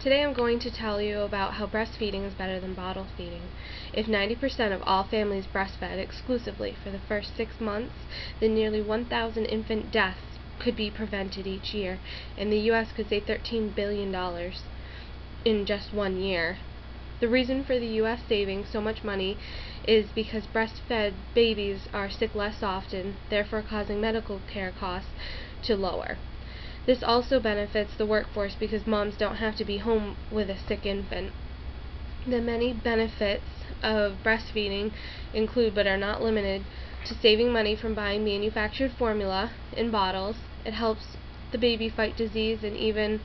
Today I'm going to tell you about how breastfeeding is better than bottle feeding. If 90% of all families breastfed exclusively for the first 6 months, then nearly 1,000 infant deaths could be prevented each year, and the U.S. could save $13 billion in just 1 year. The reason for the U.S. saving so much money is because breastfed babies are sick less often, therefore causing medical care costs to lower. This also benefits the workforce because moms don't have to be home with a sick infant. The many benefits of breastfeeding include, but are not limited to, saving money from buying manufactured formula in bottles. It helps the baby fight disease and even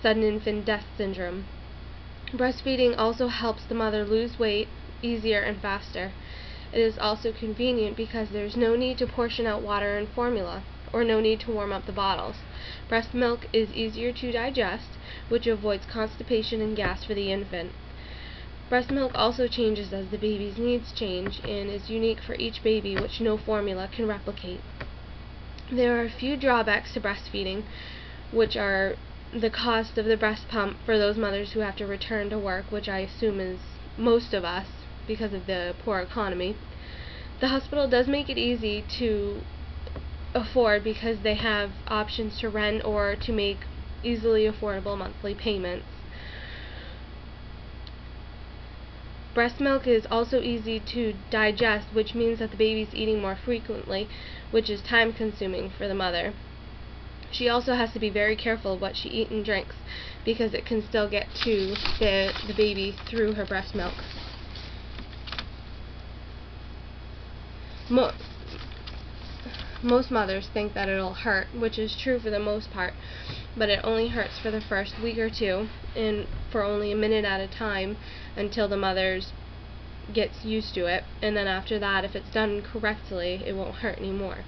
sudden infant death syndrome. Breastfeeding also helps the mother lose weight easier and faster. It is also convenient because there's no need to portion out water and formula, or no need to warm up the bottles. Breast milk is easier to digest, which avoids constipation and gas for the infant. Breast milk also changes as the baby's needs change and is unique for each baby, which no formula can replicate. There are a few drawbacks to breastfeeding, which are the cost of the breast pump for those mothers who have to return to work, which I assume is most of us because of the poor economy. The hospital does make it easy to afford because they have options to rent or to make easily affordable monthly payments. Breast milk is also easy to digest, which means that the baby's eating more frequently, which is time consuming for the mother. She also has to be very careful what she eats and drinks because it can still get to the baby through her breast milk. Most mothers think that it'll hurt, which is true for the most part, but it only hurts for the first week or two, and for only a minute at a time until the mother gets used to it, and then after that, if it's done correctly, it won't hurt anymore.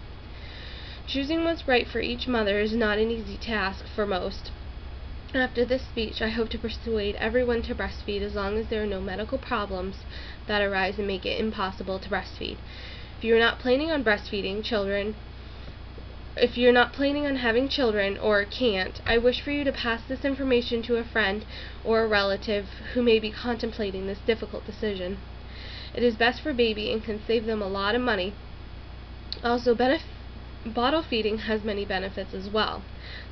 Choosing what's right for each mother is not an easy task for most. After this speech, I hope to persuade everyone to breastfeed as long as there are no medical problems that arise and make it impossible to breastfeed. If you're not planning on having children or can't, I wish for you to pass this information to a friend or a relative who may be contemplating this difficult decision. It is best for baby and can save them a lot of money. Also, bottle feeding has many benefits as well,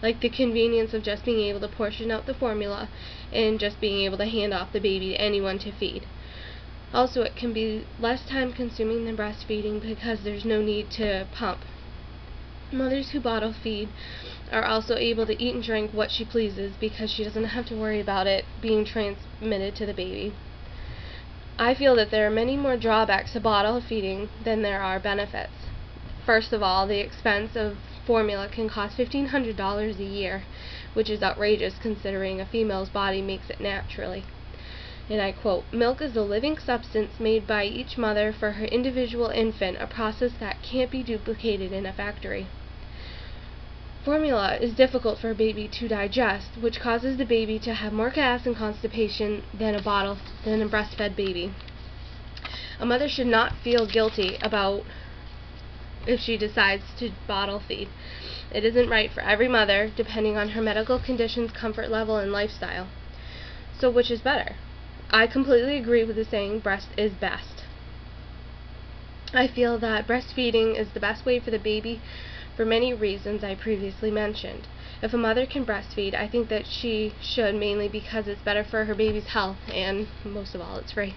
like the convenience of just being able to portion out the formula and just being able to hand off the baby to anyone to feed. Also, it can be less time consuming than breastfeeding because there's no need to pump. Mothers who bottle feed are also able to eat and drink what she pleases because she doesn't have to worry about it being transmitted to the baby. I feel that there are many more drawbacks to bottle feeding than there are benefits. First of all, the expense of formula can cost $1,500 a year, which is outrageous considering a female's body makes it naturally. And I quote, "Milk is a living substance made by each mother for her individual infant, a process that can't be duplicated in a factory." Formula is difficult for a baby to digest, which causes the baby to have more gas and constipation than a breastfed baby. A mother should not feel guilty about if she decides to bottle feed. It isn't right for every mother, depending on her medical conditions, comfort level, and lifestyle. So which is better? I completely agree with the saying, breast is best. I feel that breastfeeding is the best way for the baby for many reasons I previously mentioned. If a mother can breastfeed, I think that she should, mainly because it's better for her baby's health, and most of all, it's free.